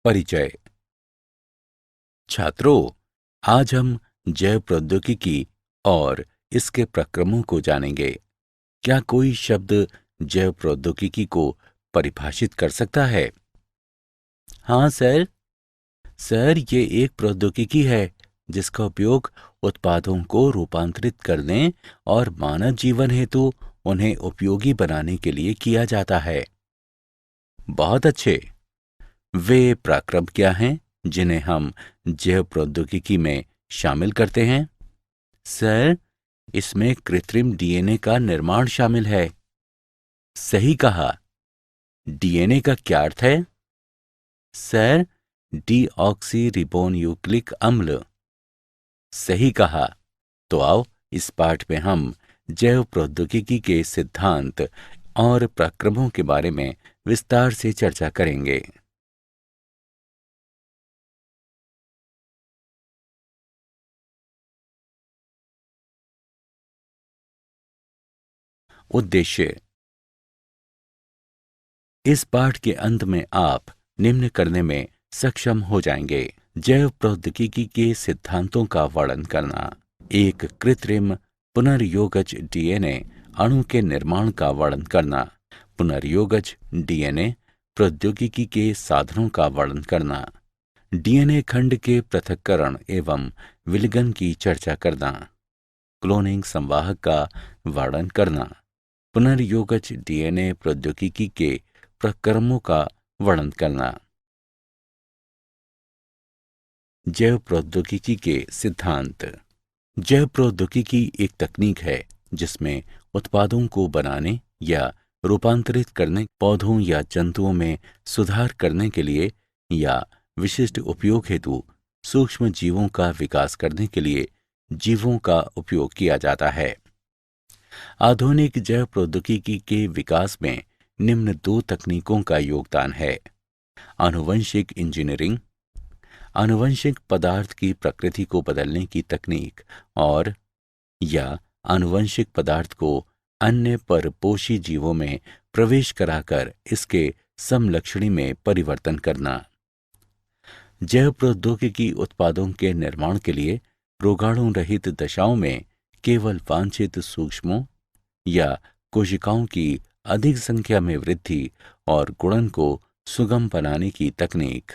परिचय। छात्रों, आज हम जैव प्रौद्योगिकी और इसके प्रक्रमों को जानेंगे। क्या कोई शब्द जैव प्रौद्योगिकी को परिभाषित कर सकता है? हाँ सर। सर, ये एक प्रौद्योगिकी है जिसका उपयोग उत्पादों को रूपांतरित करने और मानव जीवन हेतु उन्हें उपयोगी बनाने के लिए किया जाता है। बहुत अच्छे। वे प्रक्रम क्या हैं जिन्हें हम जैव प्रौद्योगिकी में शामिल करते हैं? सर, इसमें कृत्रिम डीएनए का निर्माण शामिल है। सही कहा। डीएनए का क्या अर्थ है? सर, डीऑक्सी रिबोन्यूक्लिक अम्ल। सही कहा। तो आओ इस पाठ में हम जैव प्रौद्योगिकी के सिद्धांत और प्रक्रमों के बारे में विस्तार से चर्चा करेंगे। उद्देश्य। इस पाठ के अंत में आप निम्न करने में सक्षम हो जाएंगे: जैव प्रौद्योगिकी के सिद्धांतों का वर्णन करना, एक कृत्रिम पुनर्योगज डीएनए अणु के निर्माण का वर्णन करना, पुनर्योगज डीएनए प्रौद्योगिकी के साधनों का वर्णन करना, डीएनए खंड के पृथक्करण एवं विलगन की चर्चा करना, क्लोनिंग संवाहक का वर्णन करना, पुनर्योगज डीएनए प्रौद्योगिकी के प्रक्रमों का वर्णन करना। जैव प्रौद्योगिकी के सिद्धांत। जैव प्रौद्योगिकी एक तकनीक है जिसमें उत्पादों को बनाने या रूपांतरित करने, पौधों या जंतुओं में सुधार करने के लिए या विशिष्ट उपयोग हेतु सूक्ष्म जीवों का विकास करने के लिए जीवों का उपयोग किया जाता है। आधुनिक जैव प्रौद्योगिकी के विकास में निम्न दो तकनीकों का योगदान है: आनुवंशिक इंजीनियरिंग, आनुवंशिक पदार्थ की प्रकृति को बदलने की तकनीक, और या आनुवंशिक पदार्थ को अन्य परपोषी जीवों में प्रवेश कराकर इसके समलक्षणी में परिवर्तन करना। जैव प्रौद्योगिकी उत्पादों के निर्माण के लिए रोगाणु रहित दशाओं में केवल वांछित सूक्ष्मों या कोशिकाओं की अधिक संख्या में वृद्धि और गुणन को सुगम बनाने की तकनीक।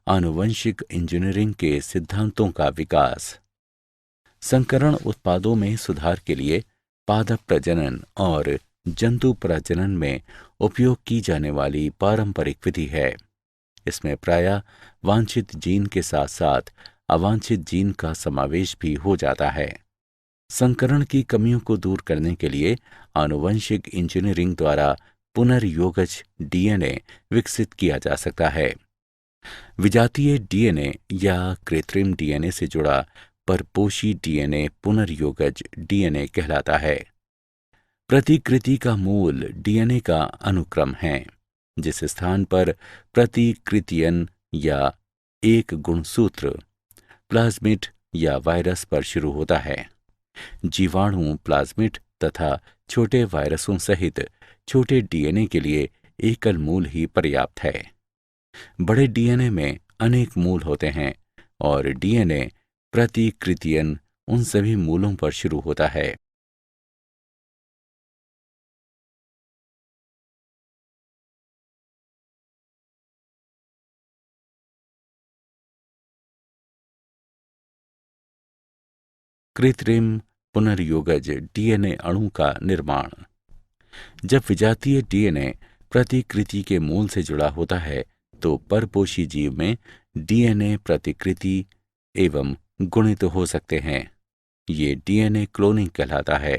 आनुवंशिक इंजीनियरिंग के सिद्धांतों का विकास। संकरण उत्पादों में सुधार के लिए पादप प्रजनन और जंतु प्रजनन में उपयोग की जाने वाली पारंपरिक विधि है। इसमें प्रायः वांछित जीन के साथ साथ अवांछित जीन का समावेश भी हो जाता है। संकरण की कमियों को दूर करने के लिए आनुवंशिक इंजीनियरिंग द्वारा पुनर्योगज डीएनए विकसित किया जा सकता है। विजातीय डीएनए या कृत्रिम डीएनए से जुड़ा परपोषी डीएनए पुनर्योगज डीएनए कहलाता है। प्रतिकृति का मूल डीएनए का अनुक्रम है, जिस स्थान पर प्रतिकृतियन या एक गुणसूत्र प्लाज्मिड या वायरस पर शुरू होता है। जीवाणु, प्लाज्मिड तथा छोटे वायरसों सहित छोटे डीएनए के लिए एकल मूल ही पर्याप्त है। बड़े डीएनए में अनेक मूल होते हैं और डीएनए प्रतिकृतियन उन सभी मूलों पर शुरू होता है। कृत्रिम पुनर्योगज डीएनए अणु का निर्माण। जब विजातीय डीएनए प्रतिकृति के मूल से जुड़ा होता है तो परपोषी जीव में डीएनए प्रतिकृति एवं गुणित हो सकते हैं। ये डीएनए क्लोनिंग कहलाता है।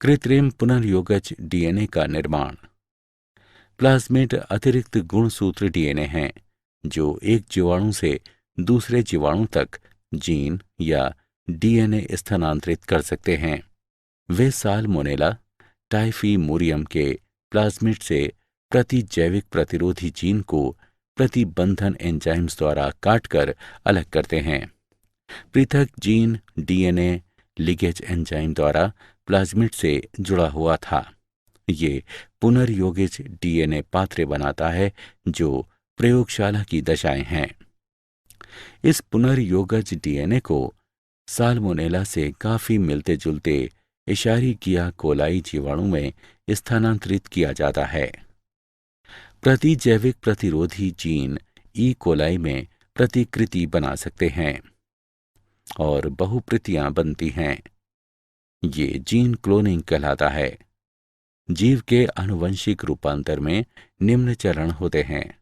कृत्रिम पुनर्योगज डीएनए का निर्माण। प्लाज्मिड अतिरिक्त गुणसूत्र डीएनए हैं जो एक जीवाणु से दूसरे जीवाणु तक जीन या डीएनए स्थानांतरित कर सकते हैं। वे साल्मोनेला टाइफीमोरियम के प्लाज्मिड से प्रतिजैविक प्रतिरोधी जीन को प्रतिबंधन एंजाइम्स द्वारा काटकर अलग करते हैं। पृथक जीन डीएनए लीकेज एंजाइम द्वारा प्लाज्मिड से जुड़ा हुआ था। ये पुनर्योगित डीएनए पात्रे बनाता है जो प्रयोगशाला की दशाएं हैं। इस पुनर्योगज डीएनए को साल्मोनेला से काफी मिलते जुलते इशारिकिया कोलाई जीवाणु में स्थानांतरित किया जाता है। प्रतिजैविक प्रतिरोधी जीन ई कोलाई में प्रतिकृति बना सकते हैं और बहुप्रतियां बनती हैं। ये जीन क्लोनिंग कहलाता है। जीव के आनुवंशिक रूपांतर में निम्न चरण होते हैं: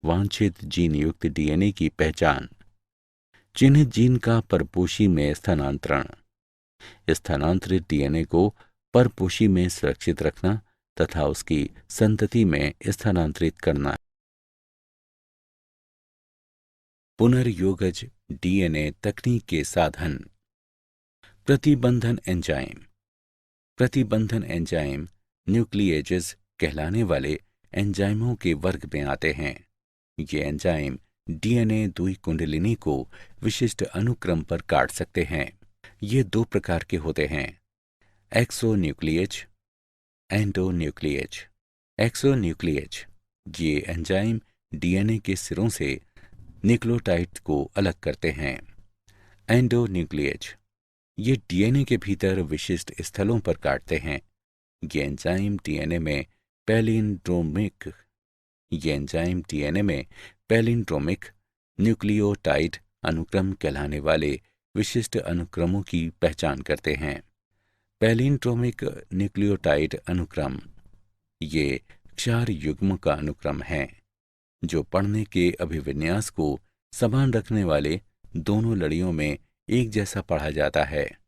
वांछित जीन युक्त डीएनए की पहचान, चिन्हित जीन का परपोषी में स्थानांतरण, स्थानांतरित डीएनए को परपोषी में सुरक्षित रखना तथा उसकी संतति में स्थानांतरित करना। पुनर्योगज डीएनए तकनीक के साधन। प्रतिबंधन एंजाइम। प्रतिबंधन एंजाइम न्यूक्लिएजेस कहलाने वाले एंजाइमों के वर्ग में आते हैं। ये एंजाइम डीएनए द्विकुंडलिनी को विशिष्ट अनुक्रम पर काट सकते हैं। ये दो प्रकार के होते हैं: एक्सोन्यूक्लिएज, एंडोन्यूक्लिएज। एक्सोन्यूक्लिएज ये एंजाइम डीएनए के सिरों से न्यूक्लियोटाइड को अलग करते हैं। एंडोन्यूक्लिएज ये डीएनए के भीतर विशिष्ट स्थलों पर काटते हैं। ये एंजाइम डीएनए में पैलिंड्रोमिक न्यूक्लियोटाइड अनुक्रम कहलाने वाले विशिष्ट अनुक्रमों की पहचान करते हैं। पैलिंड्रोमिक न्यूक्लियोटाइड अनुक्रम ये क्षार युग्म का अनुक्रम है जो पढ़ने के अभिविन्यास को समान रखने वाले दोनों लड़ियों में एक जैसा पढ़ा जाता है।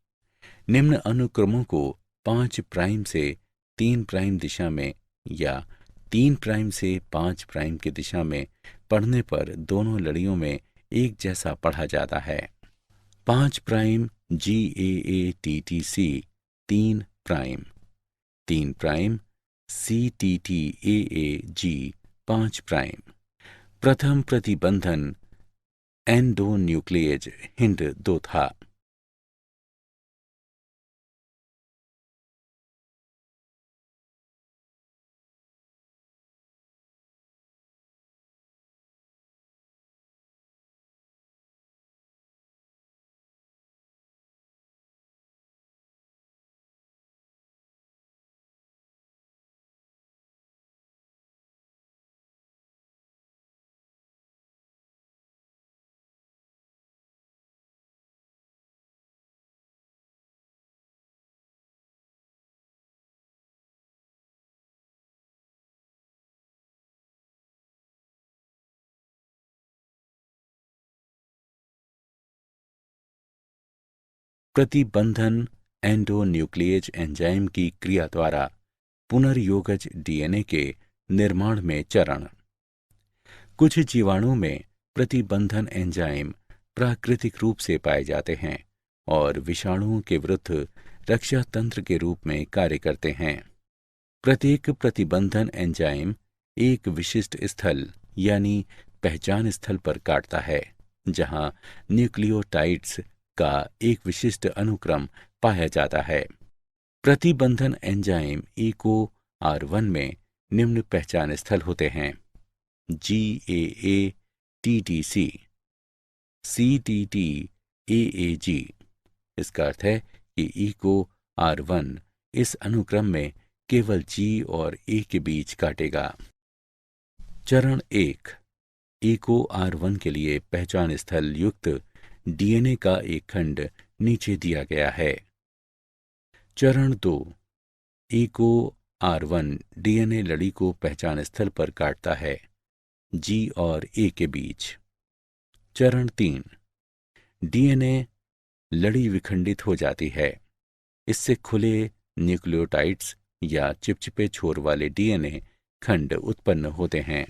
निम्न अनुक्रमों को 5 प्राइम से 3 प्राइम दिशा में या 3 प्राइम से 5 प्राइम की दिशा में पढ़ने पर दोनों लड़ियों में एक जैसा पढ़ा जाता है। 5 prime GAATTC 3 prime, 3 prime CTTAAG 5 prime. प्रथम प्रतिबंधन एंडोन्यूक्लिएज हिंड 2 था। प्रतिबंधन एंडोन्यूक्लिएज एंजाइम की क्रिया द्वारा पुनर्योगज डीएनए के निर्माण में चरण। कुछ जीवाणु में प्रतिबंधन एंजाइम प्राकृतिक रूप से पाए जाते हैं और विषाणुओं के विरुद्ध रक्षा तंत्र के रूप में कार्य करते हैं। प्रत्येक प्रतिबंधन एंजाइम एक विशिष्ट स्थल यानी पहचान स्थल पर काटता है जहां न्यूक्लियोटाइड्स का एक विशिष्ट अनुक्रम पाया जाता है। प्रतिबंधन एंजाइम EcoR1 में निम्न पहचान स्थल होते हैं: GAATTC, CTTAAG। इसका अर्थ है कि EcoR1 इस अनुक्रम में केवल G और A के बीच काटेगा। चरण 1 EcoR1 के लिए पहचान स्थल युक्त डीएनए का एक खंड नीचे दिया गया है। चरण 2 EcoR1 डीएनए लड़ी को पहचान स्थल पर काटता है G और A के बीच। चरण 3 डीएनए लड़ी विखंडित हो जाती है। इससे खुले न्यूक्लियोटाइड्स या चिपचिपे छोर वाले डीएनए खंड उत्पन्न होते हैं।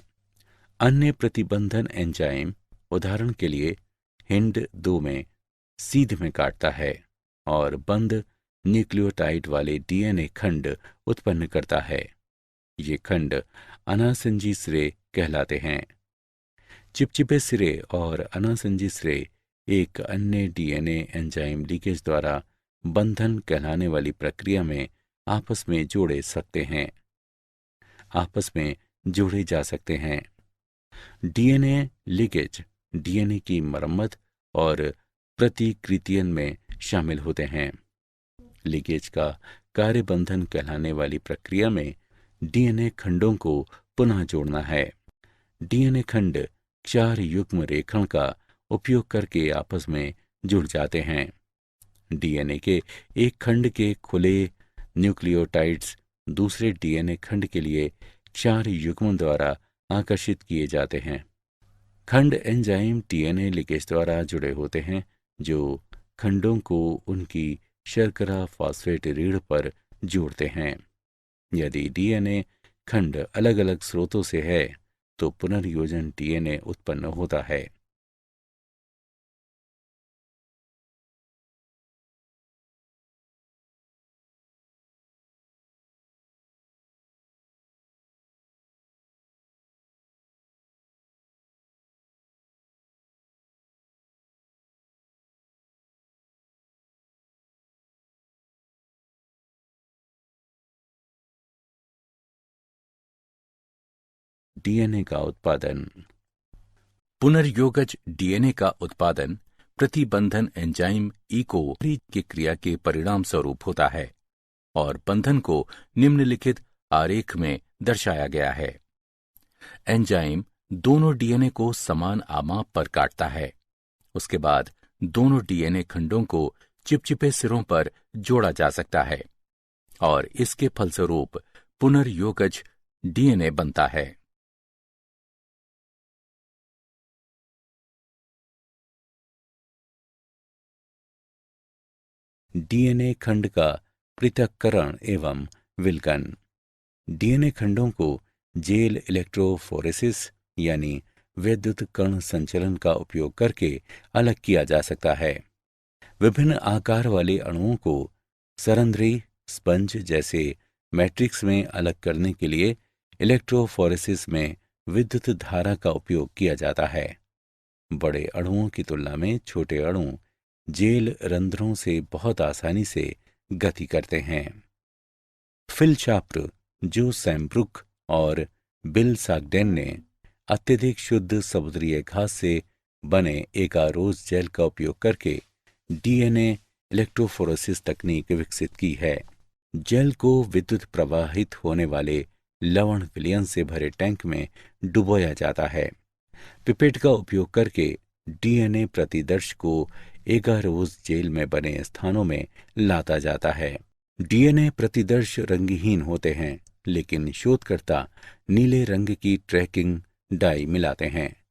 अन्य प्रतिबंधन एंजाइम उदाहरण के लिए हिंड 2 में सीध में काटता है और बंद न्यूक्लियोटाइड वाले डीएनए खंड उत्पन्न करता है। ये खंड अनासंजी सिरे कहलाते हैं। चिपचिपे सिरे और अनासंजी सिरे एक अन्य डीएनए एंजाइम लीकेज द्वारा बंधन कहलाने वाली प्रक्रिया में आपस में जोड़े जा सकते हैं। डीएनए लीकेज डीएनए की मरम्मत और प्रतिकृतियन में शामिल होते हैं। लीकेज का कार्य बंधन कहलाने वाली प्रक्रिया में डीएनए खंडों को पुनः जोड़ना है। डीएनए खंड 4 युग्म रेखण का उपयोग करके आपस में जुड़ जाते हैं। डीएनए के एक खंड के खुले न्यूक्लियोटाइड्स दूसरे डीएनए खंड के लिए 4 युग्मों द्वारा आकर्षित किए जाते हैं। खंड एंजाइम डीएनए लीकेज द्वारा जुड़े होते हैं, जो खंडों को उनकी शर्करा फॉस्फेट रीढ़ पर जोड़ते हैं। यदि डीएनए खंड अलग अलग स्रोतों से है तो पुनर्योजन डीएनए उत्पन्न होता है। डीएनए का उत्पादन। पुनर्योगज डीएनए का उत्पादन प्रतिबंधन एंजाइम ईको की क्रिया के परिणाम स्वरूप होता है और बंधन को निम्नलिखित आरेख में दर्शाया गया है। एंजाइम दोनों डीएनए को समान आमाप पर काटता है। उसके बाद दोनों डीएनए खंडों को चिपचिपे सिरों पर जोड़ा जा सकता है और इसके फलस्वरूप पुनर्योगज डीएनए बनता है। डीएनए खंड का पृथक्करण एवं विलकन। डीएनए खंडों को जेल इलेक्ट्रोफोरेसिस यानी विद्युत कण संचलन का उपयोग करके अलग किया जा सकता है। विभिन्न आकार वाले अणुओं को सरंध्री स्पंज जैसे मैट्रिक्स में अलग करने के लिए इलेक्ट्रोफोरेसिस में विद्युत धारा का उपयोग किया जाता है। बड़े अणुओं की तुलना में छोटे अणु जेल रंध्रों से बहुत आसानी से गति करते हैं। फिल शाप्र, जो सैमब्रुक और बिल सागडेन ने अत्यधिक शुद्ध समुद्री घास से बने एगारोज जेल का उपयोग करके डीएनए इलेक्ट्रोफोरेसिस तकनीक विकसित की है। जेल को विद्युत प्रवाहित होने वाले लवण विलयन से भरे टैंक में डुबोया जाता है। पिपेट का उपयोग करके डीएनए प्रतिदर्श को एगारोज जेल में बने स्थानों में लाता जाता है। डीएनए प्रतिदर्श रंगहीन होते हैं, लेकिन शोधकर्ता नीले रंग की ट्रैकिंग डाई मिलाते हैं।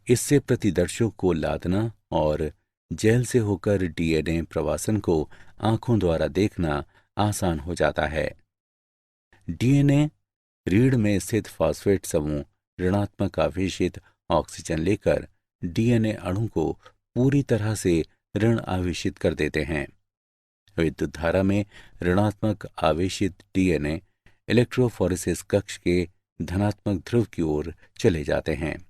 इससे प्रतिदर्शों को लादना और जेल से होकर डीएनए प्रवासन को आंखों द्वारा देखना आसान हो जाता है। डीएनए रीढ़ में स्थित फॉस्फेट समूह ऋणात्मक आवेशित ऑक्सीजन लेकर डीएनए अणु को पूरी तरह से ऋण आवेशित कर देते हैं। विद्युत धारा में ऋणात्मक आवेशित डीएनए इलेक्ट्रोफोरेसिस कक्ष के धनात्मक ध्रुव की ओर चले जाते हैं।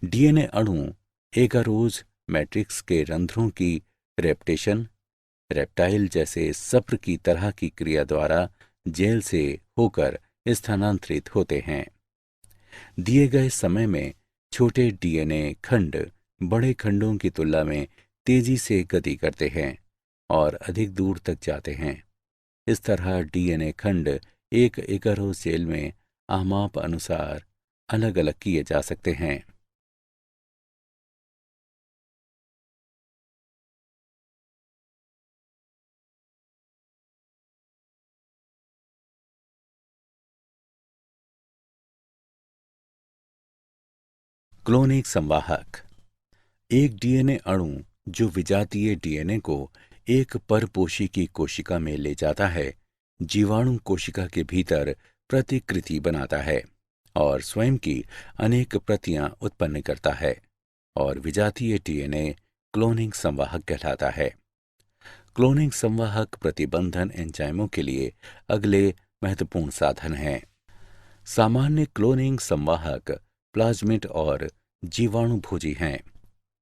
डीएनए अणु एगारोज मैट्रिक्स के रंध्रों की रेप्टेशन, रेप्टाइल जैसे सप्र की तरह की क्रिया द्वारा जेल से होकर स्थानांतरित होते हैं। दिए गए समय में छोटे डीएनए खंड बड़े खंडों की तुलना में तेजी से गति करते हैं और अधिक दूर तक जाते हैं। इस तरह डीएनए खंड एक एगारोज जेल में आमाप अनुसार अलग अलग किए जा सकते हैं। क्लोनिक संवाहक। एक डीएनए अणु जो विजातीय डीएनए को एक परपोषी की कोशिका में ले जाता है, जीवाणु कोशिका के भीतर प्रतिकृति बनाता है और स्वयं की अनेक प्रतियां उत्पन्न करता है और विजातीय डीएनए क्लोनिंग संवाहक कहलाता है। क्लोनिंग संवाहक प्रतिबंधन एंजाइमों के लिए अगले महत्वपूर्ण साधन हैं। सामान्य क्लोनिंग संवाहक प्लाज्मिड और जीवाणु भोजी हैं।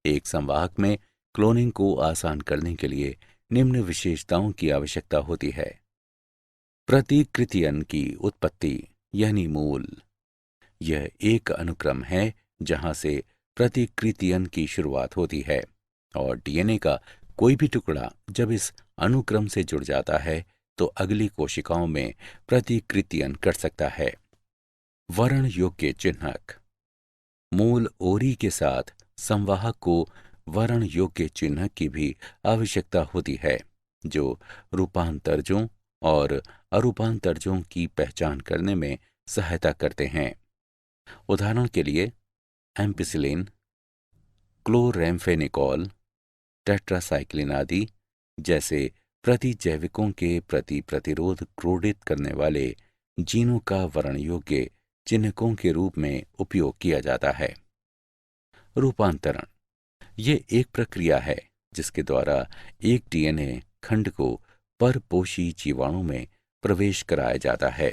एक संवाहक में क्लोनिंग को आसान करने के लिए निम्न विशेषताओं की आवश्यकता होती है। प्रतिकृतियन की उत्पत्ति यानी मूल। यह एक अनुक्रम है जहां से प्रतिकृतियन की शुरुआत होती है और डीएनए का कोई भी टुकड़ा जब इस अनुक्रम से जुड़ जाता है तो अगली कोशिकाओं में प्रतिकृतियन कर सकता है। वर्ण योग्य चिन्हक। मूल ओरी के साथ संवाहक को वर्ण योग्य चिन्हक की भी आवश्यकता होती है जो रूपांतरजों और अरूपांतरजों की पहचान करने में सहायता करते हैं। उदाहरण के लिए एम्पिसिलिन, क्लोरैम्फेनिकोल, टेट्रासाइक्लिन आदि जैसे प्रतिजैविकों के प्रति प्रतिरोध क्रोडित करने वाले जीनों का वर्ण योग्य चिन्हकों के रूप में उपयोग किया जाता है। रूपांतरण ये एक प्रक्रिया है जिसके द्वारा एक डीएनए खंड को परपोषी जीवाणु में प्रवेश कराया जाता है।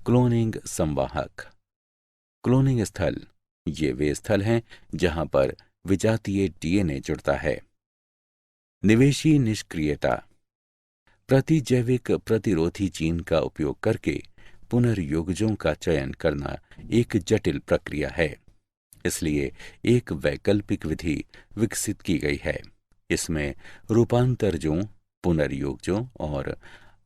क्लोनिंग संवाहक। क्लोनिंग स्थल ये वे स्थल हैं जहां पर विजातीय डीएनए जुड़ता है। निवेशी निष्क्रियता। प्रतिजैविक प्रतिरोधी जीन का उपयोग करके पुनर्योगजों का चयन करना एक जटिल प्रक्रिया है, इसलिए एक वैकल्पिक विधि विकसित की गई है। इसमें रूपांतरजों, पुनर्योगजों और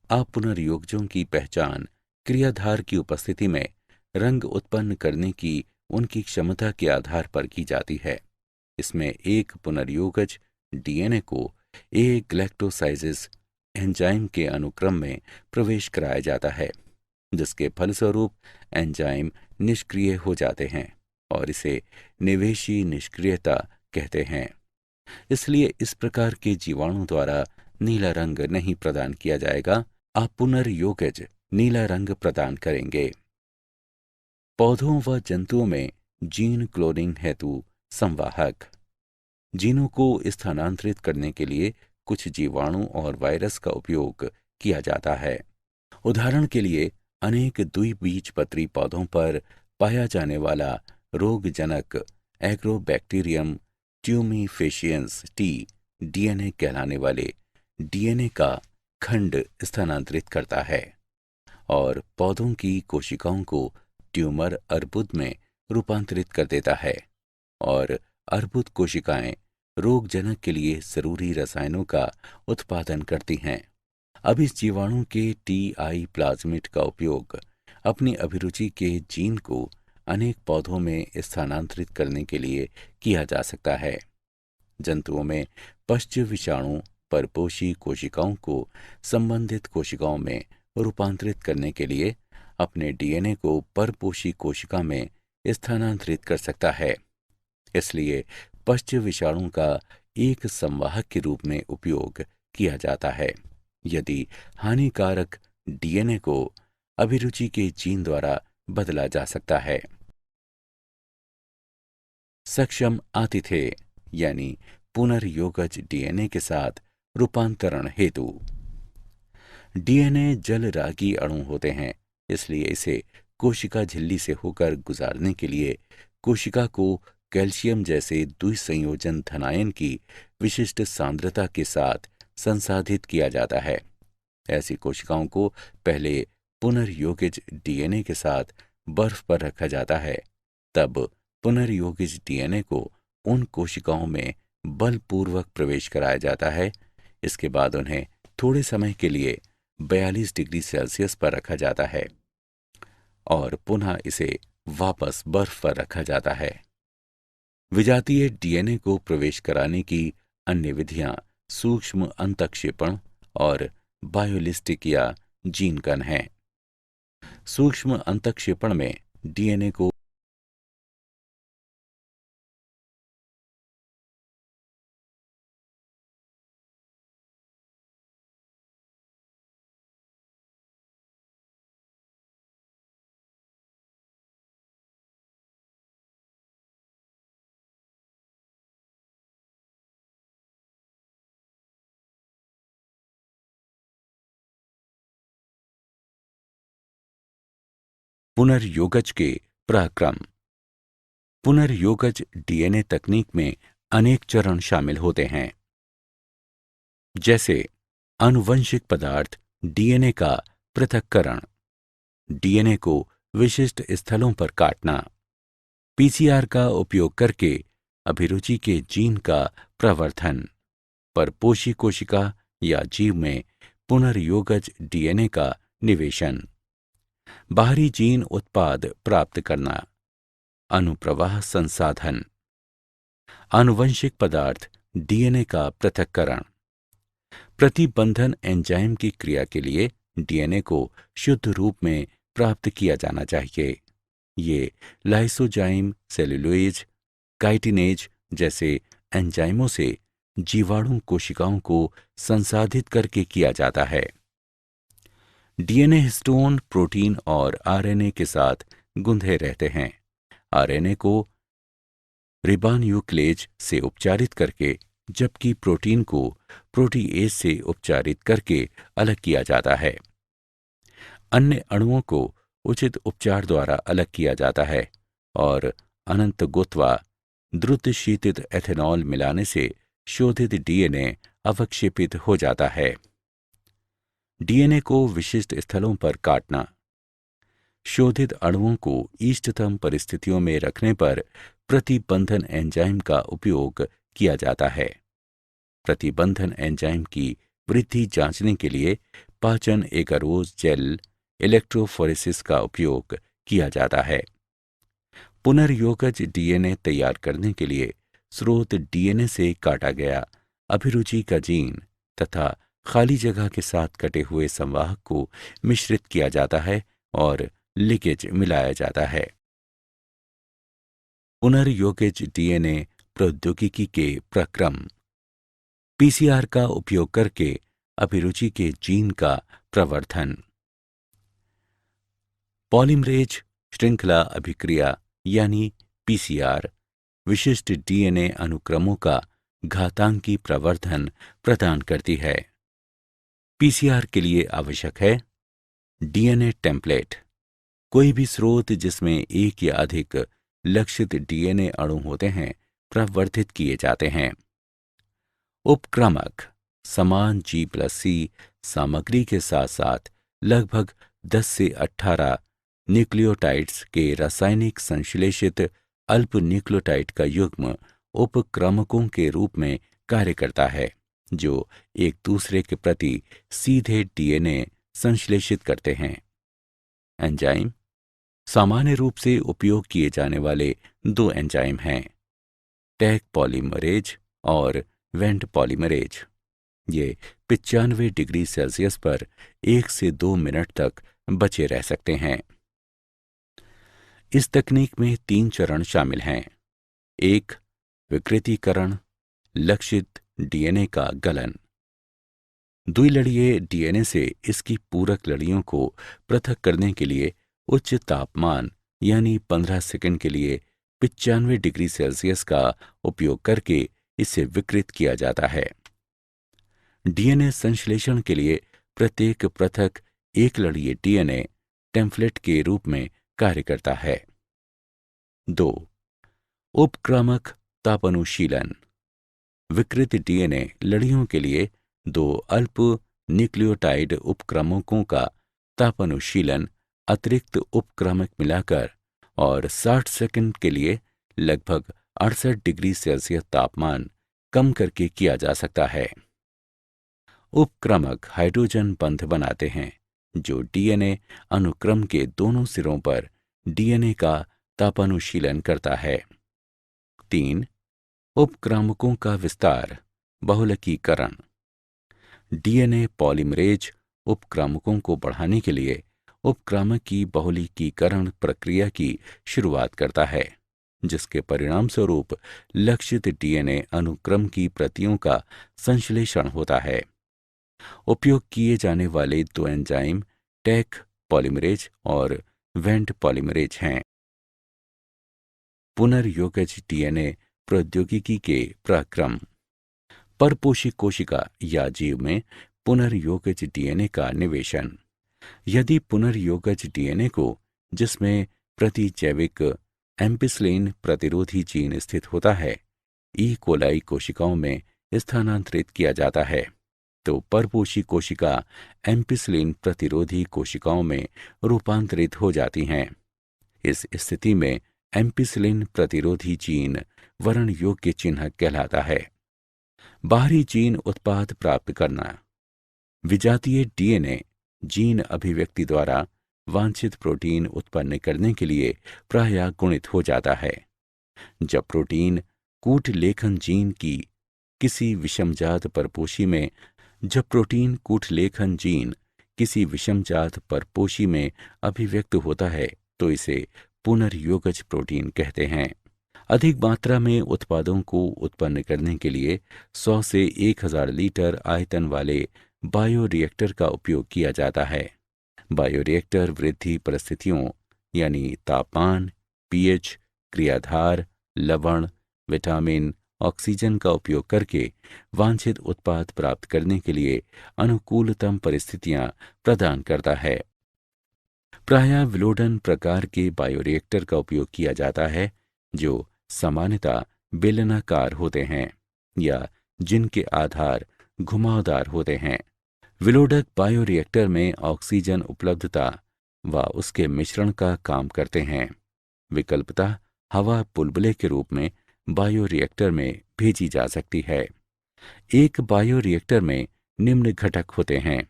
अपुनर्योगजों की पहचान क्रियाधार की उपस्थिति में रंग उत्पन्न करने की उनकी क्षमता के आधार पर की जाती है। इसमें एक पुनर्योगज डीएनए को ए ग्लैक्टोसाइजिस एंजाइम के अनुक्रम में प्रवेश कराया जाता है, जिसके फलस्वरूप एंजाइम निष्क्रिय हो जाते हैं और इसे निवेशी निष्क्रियता कहते हैं। इसलिए इस प्रकार के जीवाणु द्वारा नीला रंग नहीं प्रदान किया जाएगा, अपुनर्योगज नीला रंग प्रदान करेंगे। पौधों व जंतुओं में जीन क्लोनिंग हेतु संवाहक। जीनों को स्थानांतरित करने के लिए कुछ जीवाणु और वायरस का उपयोग किया जाता है। उदाहरण के लिए अनेक द्विबीजपत्री पौधों पर पाया जाने वाला रोगजनक एग्रोबैक्टीरियम ट्यूमीफेशियंस टी डीएनए कहलाने वाले डीएनए का खंड स्थानांतरित करता है और पौधों की कोशिकाओं को ट्यूमर अर्बुद में रूपांतरित कर देता है और अर्बुद कोशिकाएं रोगजनक के लिए जरूरी रसायनों का उत्पादन करती हैं। अब इस जीवाणु के टीआई प्लाज्मिड का उपयोग अपनी अभिरुचि के जीन को अनेक पौधों में स्थानांतरित करने के लिए किया जा सकता है। जंतुओं में पश्च विषाणु परपोषी कोशिकाओं को संबंधित कोशिकाओं में रूपांतरित करने के लिए अपने डीएनए को परपोषी कोशिका में स्थानांतरित कर सकता है। इसलिए पश्च विषाणु का एक संवाहक के रूप में उपयोग किया जाता है यदि हानिकारक डीएनए को अभिरुचि के जीन द्वारा बदला जा सकता है। सक्षम आतिथ्य यानी पुनर्योगज डीएनए के साथ रूपांतरण हेतु। डीएनए जलरागी अणु होते हैं, इसलिए इसे कोशिका झिल्ली से होकर गुजारने के लिए कोशिका को कैल्शियम जैसे द्विसंयोजन धनायन की विशिष्ट सांद्रता के साथ संसाधित किया जाता है। ऐसी कोशिकाओं को पहले पुनर्योगिज डीएनए के साथ बर्फ पर रखा जाता है, तब पुनर्योगिज डीएनए को उन कोशिकाओं में बलपूर्वक प्रवेश कराया जाता है। इसके बाद उन्हें थोड़े समय के लिए 42 डिग्री सेल्सियस पर रखा जाता है और पुनः इसे वापस बर्फ पर रखा जाता है। विजातीय डीएनए को प्रवेश कराने की अन्य विधियां सूक्ष्म अंतःक्षेपण और बायोलिस्टिक या जीन गन हैं। सूक्ष्म अंतःक्षेपण में डीएनए को पुनर्योगज के पराक्रम। पुनर्योगज डीएनए तकनीक में अनेक चरण शामिल होते हैं, जैसे आनुवंशिक पदार्थ डीएनए का पृथक्करण, डीएनए को विशिष्ट स्थलों पर काटना, पीसीआर का उपयोग करके अभिरुचि के जीन का प्रवर्धन, परपोषी कोशिका या जीव में पुनर्योगज डीएनए का निवेशन, बाहरी जीन उत्पाद प्राप्त करना, अनुप्रवाह संसाधन, आनुवंशिक पदार्थ डीएनए का पृथक्करण। प्रतिबंधन एंजाइम की क्रिया के लिए डीएनए को शुद्ध रूप में प्राप्त किया जाना चाहिए। ये लाइसोजाइम, सेलुलोज, काइटिनेज जैसे एंजाइमों से जीवाणु कोशिकाओं को संसाधित करके किया जाता है। डीएनए हिस्टोन, प्रोटीन और आरएनए के साथ गुंथे रहते हैं। आरएनए को रिबोन्यूक्लेज से उपचारित करके, जबकि प्रोटीन को प्रोटीएज से उपचारित करके अलग किया जाता है। अन्य अणुओं को उचित उपचार द्वारा अलग किया जाता है और अनंत गुत्वा द्रुत शीतित एथेनॉल मिलाने से शोधित डीएनए अवक्षेपित हो जाता है। डीएनए को विशिष्ट स्थलों पर काटना। शोधित अणुओं को इष्टतम परिस्थितियों में रखने पर प्रतिबंधन एंजाइम का उपयोग किया जाता है। प्रतिबंधन एंजाइम की वृद्धि जांचने के लिए पाचन एगारोज जेल इलेक्ट्रोफोरेसिस का उपयोग किया जाता है। पुनर्योगज डीएनए तैयार करने के लिए स्रोत डीएनए से काटा गया अभिरुचि का जीन तथा खाली जगह के साथ कटे हुए संवाहक को मिश्रित किया जाता है और लिगेज मिलाया जाता है। पुनर्योगज डीएनए प्रौद्योगिकी के प्रक्रम। पीसीआर का उपयोग करके अभिरुचि के जीन का प्रवर्धन। पॉलीमरेज श्रृंखला अभिक्रिया यानी पीसीआर विशिष्ट डीएनए अनुक्रमों का घातांकी प्रवर्धन प्रदान करती है। पीसीआर के लिए आवश्यक है डीएनए टेम्पलेट, कोई भी स्रोत जिसमें एक या अधिक लक्षित डीएनए अणु होते हैं प्रवर्धित किए जाते हैं। उपक्रमक समान G+C सामग्री के साथ साथ लगभग 10 से 18 न्यूक्लियोटाइड्स के रासायनिक संश्लेषित अल्प न्यूक्लियोटाइड का युग्म उपक्रमकों के रूप में कार्य करता है, जो एक दूसरे के प्रति सीधे डीएनए संश्लेषित करते हैं। एंजाइम सामान्य रूप से उपयोग किए जाने वाले दो एंजाइम हैं, टैग पॉलीमरेज और वेंट पॉलीमरेज। ये 95 डिग्री सेल्सियस पर 1 से 2 मिनट तक बचे रह सकते हैं। इस तकनीक में 3 चरण शामिल हैं। 1. विकृतीकरण, लक्षित डीएनए का गलन। द्विलड़ीय डीएनए से इसकी पूरक लड़ियों को पृथक करने के लिए उच्च तापमान यानी 15 सेकंड के लिए 95 डिग्री सेल्सियस का उपयोग करके इसे विकृत किया जाता है। डीएनए संश्लेषण के लिए प्रत्येक पृथक एक लड़ीय डीएनए टेम्पलेट के रूप में कार्य करता है। 2. उपक्रमक तापानुशीलन। विकृत डीएनए लड़ियों के लिए 2 अल्प न्यूक्लियोटाइड उपक्रमकों का तापानुशीलन अतिरिक्त उपक्रमक मिलाकर और 60 सेकंड के लिए लगभग 68 डिग्री सेल्सियस तापमान कम करके किया जा सकता है। उपक्रमक हाइड्रोजन बंध बनाते हैं जो डीएनए अनुक्रम के दोनों सिरों पर डीएनए का तापानुशीलन करता है। 3. उपक्रमकों का विस्तार, बहुलकीकरण। डीएनए पॉलीमरेज उपक्रमकों को बढ़ाने के लिए उपक्रमक की बहुलकीकरण प्रक्रिया की शुरुआत करता है, जिसके परिणाम स्वरूप लक्षित डीएनए अनुक्रम की प्रतियों का संश्लेषण होता है। उपयोग किए जाने वाले 2 एंजाइम टैग पॉलीमरेज और वेंट पॉलीमरेज हैं। पुनर्योगज डीएनए प्रौद्योगिकी के प्रक्रम। परपोषी कोशिका या जीव में पुनर्योगज डीएनए का निवेशन। यदि पुनर्योगज डीएनए को जिसमें प्रतिजैविक एम्पिसिलिन प्रतिरोधी जीन स्थित होता है, ई कोलाई कोशिकाओं में स्थानांतरित किया जाता है, तो परपोषी कोशिका एम्पिसिलिन प्रतिरोधी कोशिकाओं में रूपांतरित हो जाती हैं। इस स्थिति में एम्पिसिलिन प्रतिरोधी जीन वर्ण योग्य चिन्ह कहलाता है। बाहरी जीन उत्पाद प्राप्त करना। विजातीय डीएनए जीन अभिव्यक्ति द्वारा वांछित प्रोटीन उत्पन्न करने के लिए प्रायः गुणित हो जाता है। जब प्रोटीन कूट लेखन जीन की किसी विषमजात परपोषी में अभिव्यक्त होता है तो इसे पुनर्योगज प्रोटीन कहते हैं। अधिक मात्रा में उत्पादों को उत्पन्न करने के लिए 100 से 1000 लीटर आयतन वाले बायोरिएक्टर का उपयोग किया जाता है। बायोरिएक्टर वृद्धि परिस्थितियों यानी तापमान, पीएच, क्रियाधार, लवण, विटामिन, ऑक्सीजन का उपयोग करके वांछित उत्पाद प्राप्त करने के लिए अनुकूलतम परिस्थितियां प्रदान करता है। प्रायः विलोडन प्रकार के बायोरिएक्टर का उपयोग किया जाता है जो सामान्यतः बेलनाकार होते हैं या जिनके आधार घुमावदार होते हैं। विलोडक बायोरिएक्टर में ऑक्सीजन उपलब्धता व उसके मिश्रण का काम करते हैं। विकल्पतः हवा बुलबुले के रूप में बायोरिएक्टर में भेजी जा सकती है। एक बायोरिएक्टर में निम्न घटक होते हैं: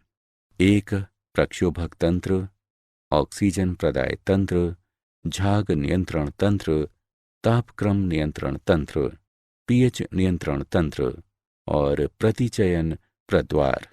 1 प्रक्षोभक तंत्र, ऑक्सीजन प्रदाय तंत्र, झाग नियंत्रण तंत्र, तापक्रम नियंत्रण तंत्र, पीएच नियंत्रण तंत्र और प्रतिचयन प्रद्वार।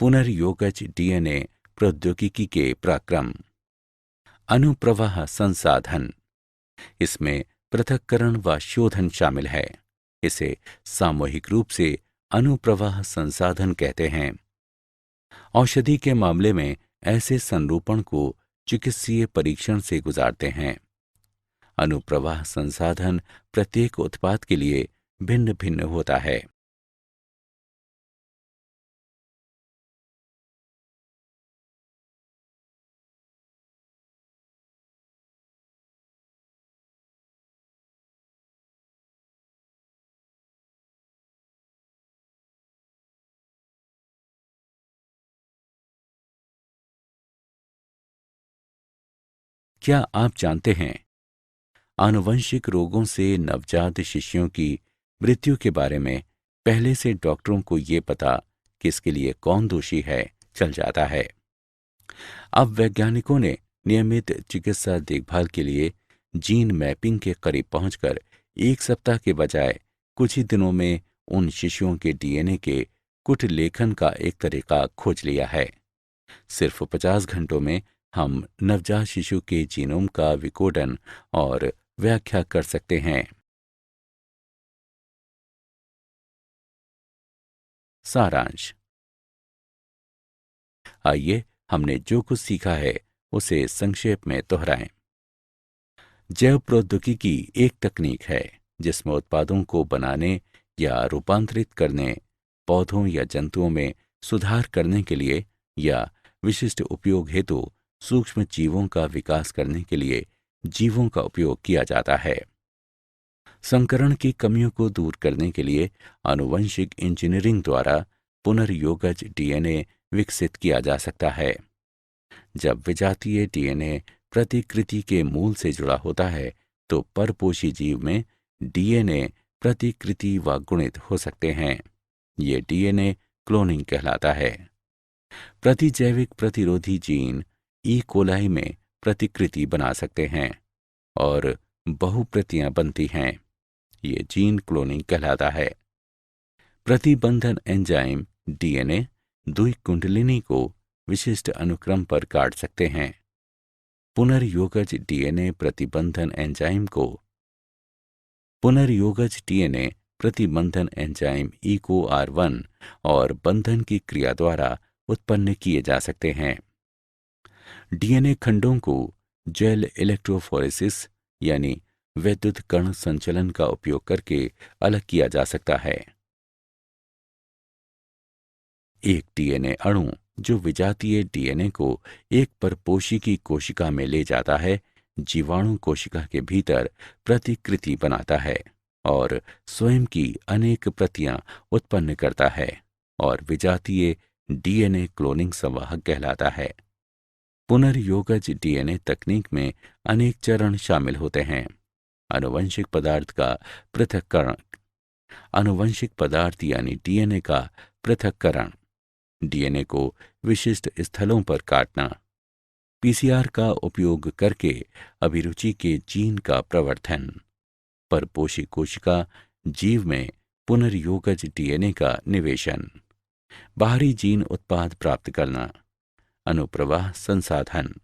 पुनर्योगज डीएनए प्रौद्योगिकी के पराक्रम। अनुप्रवाह संसाधन। इसमें पृथक्करण व शोधन शामिल है। इसे सामूहिक रूप से अनुप्रवाह संसाधन कहते हैं। औषधि के मामले में ऐसे संरूपण को चिकित्सीय परीक्षण से गुजारते हैं। अनुप्रवाह संसाधन प्रत्येक उत्पाद के लिए भिन्न भिन्न होता है। क्या आप जानते हैं आनुवंशिक रोगों से नवजात शिशुओं की मृत्यु के बारे में पहले से डॉक्टरों को ये पता कि इसके लिए कौन दोषी है चल जाता है। अब वैज्ञानिकों ने नियमित चिकित्सा देखभाल के लिए जीन मैपिंग के करीब पहुंचकर 1 सप्ताह के बजाय कुछ ही दिनों में उन शिशुओं के डीएनए के कुट लेखन का एक तरीका खोज लिया है। सिर्फ 50 घंटों में हम नवजात शिशु के जीनोम का विकोडन और व्याख्या कर सकते हैं। सारांश। आइए हमने जो कुछ सीखा है उसे संक्षेप में दोहराएं। जैव प्रौद्योगिकी एक तकनीक है जिसमें उत्पादों को बनाने या रूपांतरित करने, पौधों या जंतुओं में सुधार करने के लिए या विशिष्ट उपयोग हेतु सूक्ष्म जीवों का विकास करने के लिए जीवों का उपयोग किया जाता है। संकरण की कमियों को दूर करने के लिए आनुवंशिक इंजीनियरिंग द्वारा पुनर्योगज डीएनए विकसित किया जा सकता है। जब विजातीय डीएनए प्रतिकृति के मूल से जुड़ा होता है तो परपोषी जीव में डीएनए प्रतिकृति व गुणित हो सकते हैं। ये डीएनए क्लोनिंग कहलाता है। प्रतिजैविक प्रतिरोधी जीन ई कोलाई में प्रतिकृति बना सकते हैं और बहुप्रतियां बनती हैं। ये जीन क्लोनिंग कहलाता है। प्रतिबंधन एंजाइम डीएनए द्विकुंडलिनी को विशिष्ट अनुक्रम पर काट सकते हैं। पुनर्योगज डीएनए प्रतिबंधन एंजाइम को पुनर्योगज डीएनए प्रतिबंधन एंजाइम EcoR1 और बंधन की क्रिया द्वारा उत्पन्न किए जा सकते हैं। डीएनए खंडों को जेल इलेक्ट्रोफोरेसिस यानी विद्युत कण संचलन का उपयोग करके अलग किया जा सकता है। एक डीएनए अणु जो विजातीय डीएनए को एक परपोषी कोशिका में ले जाता है, जीवाणु कोशिका के भीतर प्रतिकृति बनाता है और स्वयं की अनेक प्रतियां उत्पन्न करता है और विजातीय डीएनए क्लोनिंग संवाहक कहलाता है। पुनर्योगज डीएनए तकनीक में अनेक चरण शामिल होते हैं। आनुवंशिक पदार्थ का पृथक्करण, आनुवंशिक पदार्थ यानी डीएनए का पृथक्करण, डीएनए को विशिष्ट स्थलों पर काटना, पीसीआर का उपयोग करके अभिरुचि के जीन का प्रवर्धन, परपोषी कोशिका जीव में पुनर्योगज डीएनए का निवेशन, बाहरी जीन उत्पाद प्राप्त करना, अनुप्रवाह संसाधन,